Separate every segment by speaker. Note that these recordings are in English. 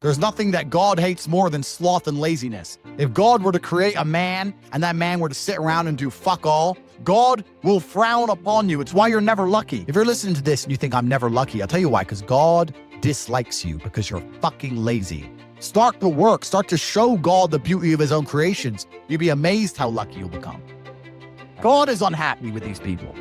Speaker 1: There's nothing that God hates more than sloth and laziness. If God were to create a man and that man were to sit around and do fuck all, God will frown upon you. It's why you're never lucky. If you're listening to this and you think I'm never lucky, I'll tell you why, because God dislikes you because you're fucking lazy. Start to work. Start to show God the beauty of his own creations. You'll be amazed how lucky you'll become. God is unhappy with these people.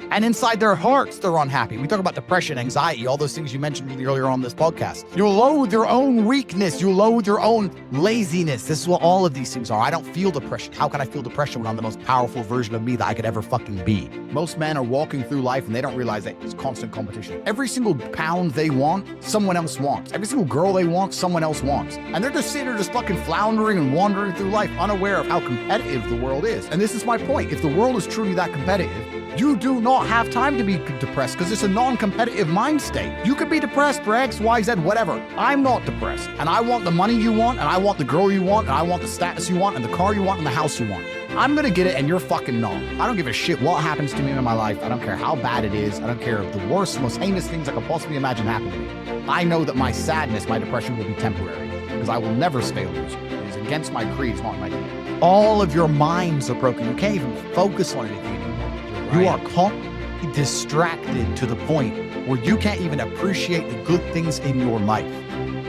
Speaker 1: And inside their hearts, they're unhappy. We talk about depression, anxiety, all those things you mentioned really earlier on this podcast. You loathe your own weakness. You loathe your own laziness. This is what all of these things are. I don't feel depression. How can I feel depression when I'm the most powerful version of me that I could ever fucking be? Most men are walking through life and they don't realize that it's constant competition. Every single pound they want, someone else wants. Every single girl they want, someone else wants. And they're just sitting there just fucking floundering and wandering through life, unaware of how competitive the world is. And this is my point. If the world is truly that competitive, you do not have time to be depressed because it's a non-competitive mind state. You could be depressed for X, Y, Z, whatever. I'm not depressed. And I want the money you want, and I want the girl you want, and I want the status you want, and the car you want, and the house you want. I'm gonna get it, and you're fucking not. I don't give a shit what happens to me in my life. I don't care how bad it is. I don't care if the worst, most heinous things I could possibly imagine happen to me. I know that my sadness, my depression will be temporary because I will never stay a loser. It's against my creed, it's not my creed. All of your minds are broken. You can't even focus on anything anymore. You are constantly distracted to the point where you can't even appreciate the good things in your life.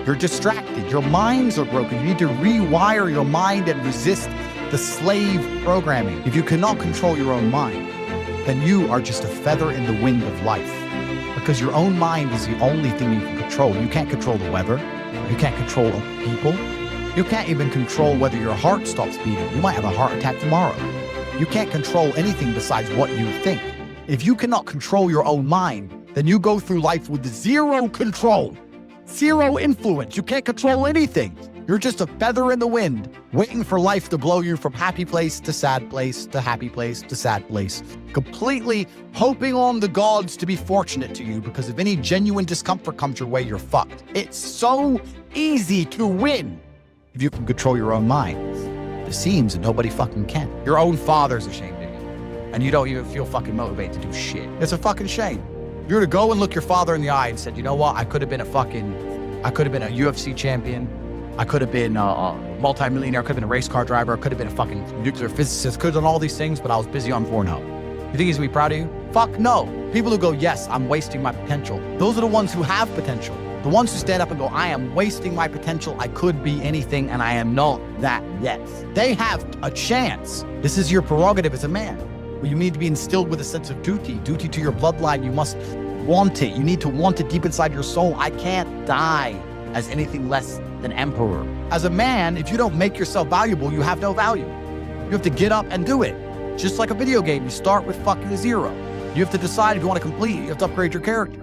Speaker 1: You're distracted. Your minds are broken. You need to rewire your mind and resist the slave programming. If you cannot control your own mind, then you are just a feather in the wind of life. Because your own mind is the only thing you can control. You can't control the weather. You can't control people. You can't even control whether your heart stops beating. You might have a heart attack tomorrow. You can't control anything besides what you think. If you cannot control your own mind, then you go through life with zero control, zero influence. You can't control anything. You're just a feather in the wind, waiting for life to blow you from happy place to sad place to happy place to sad place, completely hoping on the gods to be fortunate to you, because if any genuine discomfort comes your way, you're fucked. It's so easy to win if you can control your own mind. It seems that nobody fucking can. Your own father's ashamed of you, and you don't even feel fucking motivated to do shit. It's a fucking shame. You're to go and look your father in the eye and said, you know what? I could have been a UFC champion. I could have been a multi-millionaire. I could have been a race car driver. I could have been a fucking nuclear physicist. Could have done all these things, but I was busy on Pornhub. You think he's gonna be proud of you? Fuck no. People who go, yes, I'm wasting my potential. Those are the ones who have potential. The ones who stand up and go, I am wasting my potential. I could be anything, and I am not that yet. They have a chance. This is your prerogative as a man. But you need to be instilled with a sense of duty to your bloodline. You must want it. You need to want it deep inside your soul. I can't die as anything less than emperor. As a man, if you don't make yourself valuable, you have no value. You have to get up and do it. Just like a video game, you start with fucking zero. You have to decide if you want to complete it. You have to upgrade your character.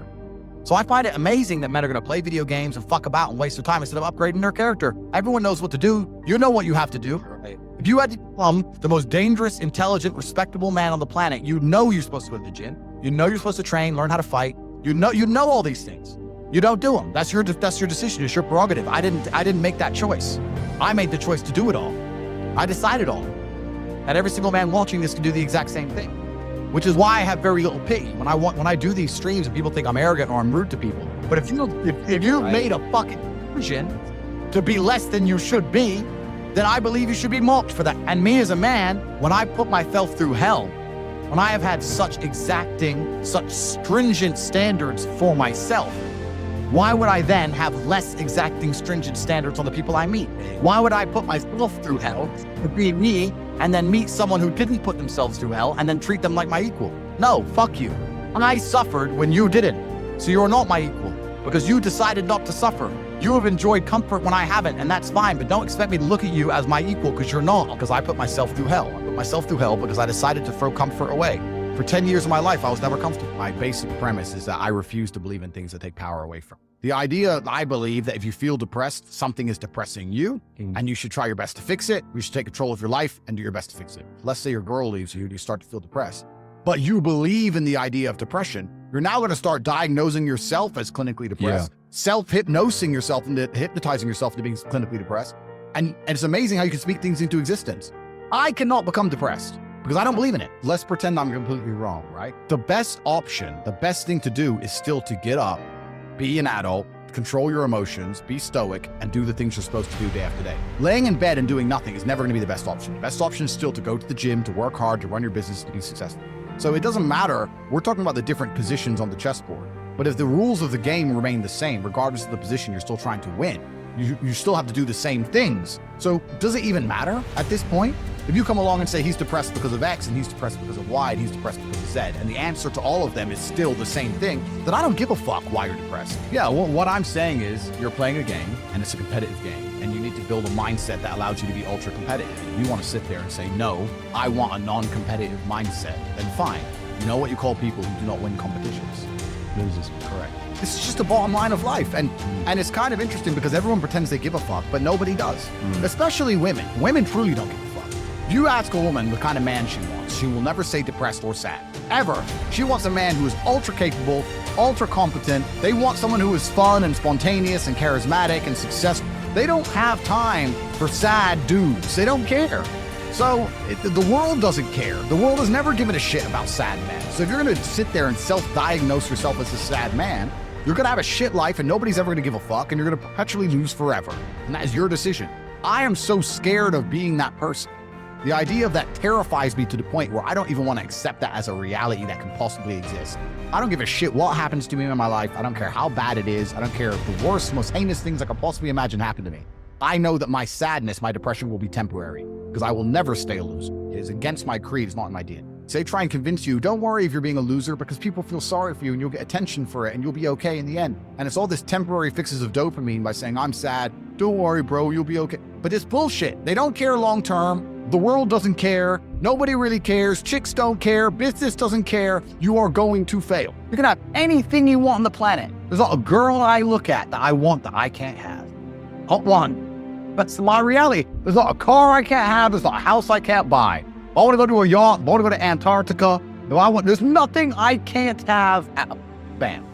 Speaker 1: So I find it amazing that men are going to play video games and fuck about and waste their time instead of upgrading their character. Everyone knows what to do. You know what you have to do. If you had to become the most dangerous, intelligent, respectable man on the planet, you know you're supposed to go to the gym. You know you're supposed to train, learn how to fight. You know all these things. You don't do them. That's your decision. It's your prerogative. I didn't make that choice. I made the choice to do it all. I decided all. And every single man watching this can do the exact same thing. Which is why I have very little pity when I do these streams and people think I'm arrogant or I'm rude to people. But if you've made a fucking decision to be less than you should be, then I believe you should be mocked for that. And me as a man, when I put myself through hell, when I have had such exacting, such stringent standards for myself, why would I then have less exacting, stringent standards on the people I meet? Why would I put myself through hell to be me and then meet someone who didn't put themselves through hell and then treat them like my equal? No, fuck you. I suffered when you didn't. So you're not my equal because you decided not to suffer. You have enjoyed comfort when I haven't, and that's fine, but don't expect me to look at you as my equal because you're not, because I put myself through hell. I put myself through hell because I decided to throw comfort away. For 10 years of my life, I was never comfortable. My basic premise is that I refuse to believe in things that take power away from. The idea, I believe, that if you feel depressed, something is depressing you, and you should try your best to fix it. You should take control of your life and do your best to fix it. Let's say your girl leaves you, you start to feel depressed. But you believe in the idea of depression. You're now going to start diagnosing yourself as clinically depressed, self-hypnosing yourself into hypnotizing yourself into being clinically depressed. And it's amazing how you can speak things into existence. I cannot become depressed because I don't believe in it. Let's pretend I'm completely wrong, right? The best option, the best thing to do is still to get up, be an adult, control your emotions, be stoic, and do the things you're supposed to do day after day. Laying in bed and doing nothing is never going to be the best option. The best option is still to go to the gym, to work hard, to run your business, to be successful. So it doesn't matter. We're talking about the different positions on the chessboard. But if the rules of the game remain the same, regardless of the position you're still trying to win, you still have to do the same things. So does it even matter at this point? If you come along and say he's depressed because of X and he's depressed because of Y and he's depressed because of Z, and the answer to all of them is still the same thing, then I don't give a fuck why you're depressed. Yeah, well, what I'm saying is you're playing a game and it's a competitive game, and you need to build a mindset that allows you to be ultra competitive. If you want to sit there and say, no, I want a non-competitive mindset, then fine. You know what you call people who do not win competitions? Losers. Correct. This is just the bottom line of life. And it's kind of interesting because everyone pretends they give a fuck, but nobody does. Especially women. Women truly don't give a fuck. If you ask a woman the kind of man she wants, she will never say depressed or sad. Ever. She wants a man who is ultra capable, ultra competent. They want someone who is fun and spontaneous and charismatic and successful. They don't have time for sad dudes. They don't care. So the world doesn't care. The world has never given a shit about sad men. So if you're going to sit there and self-diagnose yourself as a sad man, you're going to have a shit life and nobody's ever going to give a fuck, and you're going to perpetually lose forever. And that is your decision. I am so scared of being that person. The idea of that terrifies me to the point where I don't even want to accept that as a reality that can possibly exist. I don't give a shit what happens to me in my life. I don't care how bad it is. I don't care if the worst, most heinous things I could possibly imagine happen to me. I know that my sadness, my depression will be temporary because I will never stay a loser. It is against my creed. It's not in my DNA. They try and convince you, don't worry if you're being a loser because people feel sorry for you and you'll get attention for it and you'll be okay in the end. And it's all this temporary fixes of dopamine by saying, I'm sad. Don't worry, bro, you'll be okay. But it's bullshit. They don't care long term. The world doesn't care. Nobody really cares. Chicks don't care. Business doesn't care. You are going to fail. You can have anything you want on the planet. There's not a girl I look at that I want that I can't have. Not one. That's my reality. There's not a car I can't have. There's not a house I can't buy. If I want to go to a yacht, if I want to go to Antarctica, there's nothing I can't have. Bam.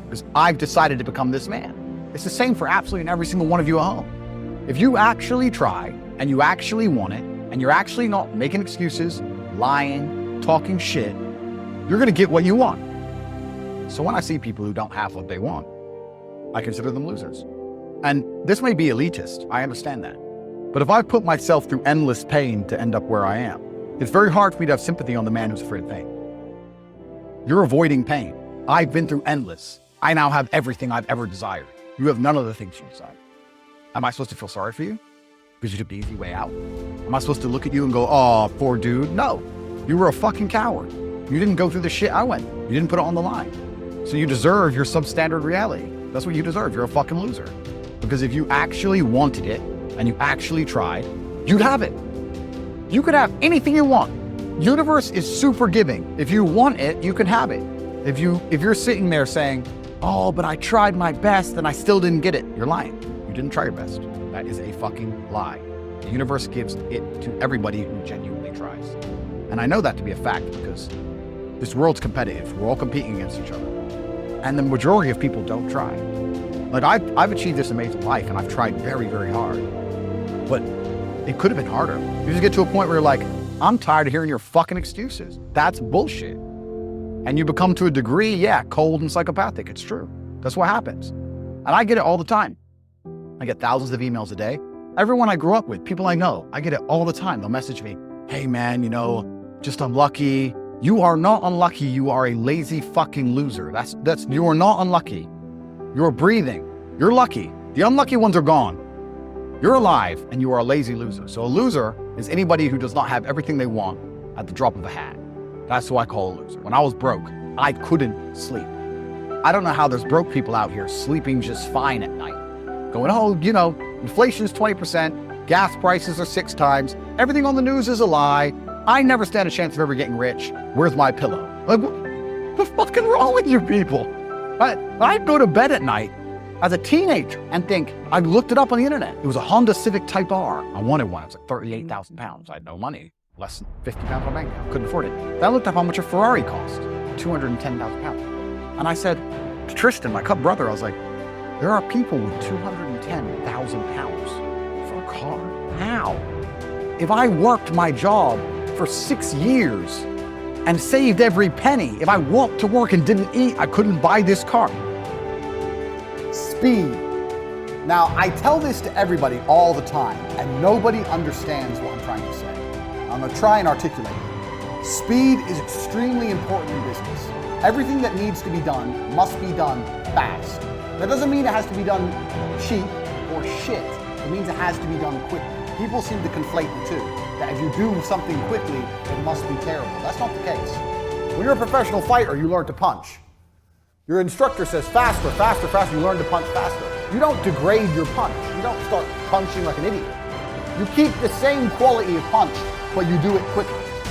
Speaker 1: Because I've decided to become this man. It's the same for absolutely every single one of you at home. If you actually try and you actually want it, and you're actually not making excuses, lying, talking shit, you're going to get what you want. So when I see people who don't have what they want, I consider them losers. And this may be elitist, I understand that. But if I've put myself through endless pain to end up where I am, it's very hard for me to have sympathy on the man who's afraid of pain. You're avoiding pain. I've been through endless. I now have everything I've ever desired. You have none of the things you desire. Am I supposed to feel sorry for you? Because you took the easy way out? Am I supposed to look at you and go, oh, poor dude? No, you were a fucking coward. You didn't go through the shit I went. You didn't put it on the line. So you deserve your substandard reality. That's what you deserve. You're a fucking loser. Because if you actually wanted it and you actually tried, you'd have it. You could have anything you want. Universe is super giving. If you want it, you can have it. If you're sitting there saying, oh, but I tried my best and I still didn't get it, you're lying. You didn't try your best. That is a fucking lie. The universe gives it to everybody who genuinely tries. And I know that to be a fact because this world's competitive. We're all competing against each other. And the majority of people don't try. Like I've achieved this amazing life and I've tried very, very hard. But it could have been harder. You just get to a point where you're like, I'm tired of hearing your fucking excuses. That's bullshit. And you become to a degree, yeah, cold and psychopathic. It's true. That's what happens. And I get it all the time. I get thousands of emails a day. Everyone I grew up with, people I know, I get it all the time. They'll message me, hey man, just unlucky. You are not unlucky. You are a lazy fucking loser. You are not unlucky. You're breathing. You're lucky. The unlucky ones are gone. You're alive and you are a lazy loser. So a loser is anybody who does not have everything they want at the drop of a hat. That's who I call a loser. When I was broke, I couldn't sleep. I don't know how there's broke people out here sleeping just fine at night. Going, oh, inflation is 20%, gas prices are 6 times, everything on the news is a lie, I never stand a chance of ever getting rich, where's my pillow? Like, what the fuck is wrong with you people? I'd go to bed at night as a teenager and think, I looked it up on the internet. It was a Honda Civic Type R. I wanted one. It was like 38,000 pounds. I had no money, less than 50 pounds on my bank account. Couldn't afford it. Then I looked up how much a Ferrari cost, 210,000 pounds. And I said to Tristan, my cut brother, I was like, there are people with 210,000 pounds for a car. How? If I worked my job for 6 years and saved every penny, if I walked to work and didn't eat, I couldn't buy this car.
Speaker 2: speed. Now, I tell this to everybody all the time, and nobody understands what I'm trying to say. I'm gonna try and articulate it. Speed is extremely important in business. Everything that needs to be done must be done fast. That doesn't mean it has to be done cheap or shit. It means it has to be done quickly. People seem to conflate the two. That if you do something quickly, it must be terrible. That's not the case. When you're a professional fighter, you learn to punch. Your instructor says faster, faster, faster. You learn to punch faster. You don't degrade your punch. You don't start punching like an idiot. You keep the same quality of punch, but you do it quickly.